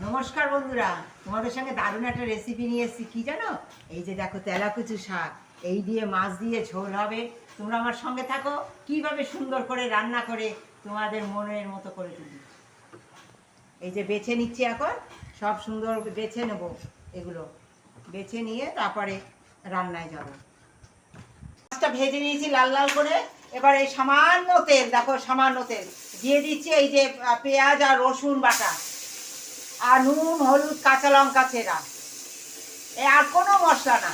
নমস্কার বন্ধুরা, তোমাদের সঙ্গে দারুণ একটা রেসিপি নিয়ে এসেছি। কি জানো? এই যে দেখো, তেলাকুচু শাক, এই দিয়ে মাছ দিয়ে ঝোল হবে। তোমরা আমার সঙ্গে থাকো, কিভাবে সুন্দর করে রান্না করে তোমাদের মনের মতো করে তুলি। এই যে বেছে নিচ্ছি এখন, সব সুন্দর বেছে নেব। এগুলো বেছে নিয়ে তারপরে রান্নায় যাব। মাছটা ভেজে নিয়েছি লাল লাল করে। এবার এই সামান্য তেল, দেখো সামান্য তেল দিয়ে দিচ্ছি। এই যে পেঁয়াজ আর রসুন বাটা, আর নুন, হলুদ, কাঁচা লঙ্কা চেরা, আর কোনো মশলা না।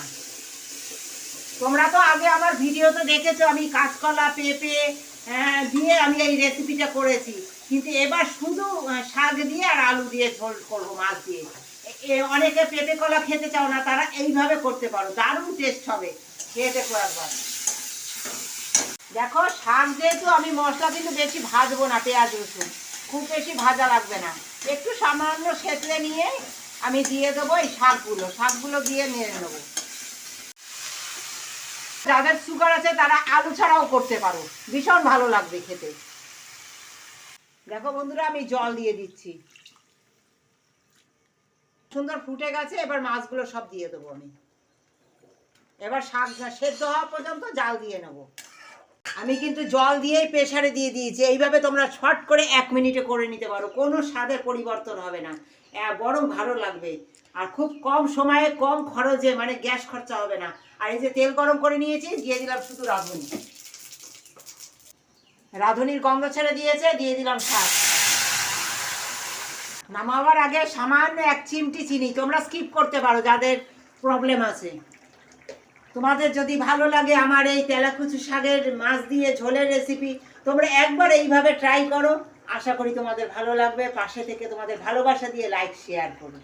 তোমরা তো আগে আমার ভিডিওতে দেখেছো, আমি কাঁচকলা, পেঁপে দিয়ে আমি এই রেসিপিটা করেছি। কিন্তু এবার শুধু শাক দিয়ে আর আলু দিয়ে ঝোল করবো, মাছ দিয়ে। অনেকে পেঁপে কলা খেতে চাও না, তারা এইভাবে করতে পারো, দারুণ টেস্ট হবে। খেয়ে দেখো একবার। দেখো, শাক যেহেতু আমি মশলা কিন্তু বেশি ভাজবো না, পেঁয়াজ রসুন খুব বেশি ভাজা লাগবে না, একটু সামান্য সেঁতলে নিয়ে আমি দিয়ে দেবো এই শাকগুলো দিয়ে নেড়ে নেবো। যাদের সুগার আছে তারা আলু ছাড়াও করতে পারো, ভীষণ ভালো লাগবে খেতে। দেখো বন্ধুরা, আমি জল দিয়ে দিচ্ছি, সুন্দর ফুটে গেছে। এবার মাছগুলো সব দিয়ে দেবো আমি। এবার শাক সেদ্ধ হওয়া পর্যন্ত জাল দিয়ে নেবো। আমি কিন্তু জল দিয়েই প্রেসারে দিয়ে দিয়েছি। এইভাবে তোমরা শর্ট করে 1 মিনিটে করে নিতে পারো, কোনো স্বাদের পরিবর্তন হবে না, বরং ভালো লাগবে। আর খুব কম সময়ে কম খরচে, মানে গ্যাস খরচা হবে না। আর এই যে তেল গরম করে নিয়েছি, দিয়ে দিলাম শুধু রাঁধুনি। রাঁধুনির গন্ধ ছেড়ে দিয়েছে, দিয়ে দিলাম শাক। নামাবার আগে সামান্য 1 চিমটি চিনি, তোমরা স্কিপ করতে পারো যাদের প্রবলেম আছে। তোমাদের যদি ভালো লাগে আমার এই তেলাকুচু শাকের মাছ দিয়ে ঝোলের রেসিপি, তোমরা একবার এইভাবে ট্রাই করো। আশা করি তোমাদের ভালো লাগবে। পাশে থেকে তোমাদের ভালোবাসা দিয়ে লাইক শেয়ার করো।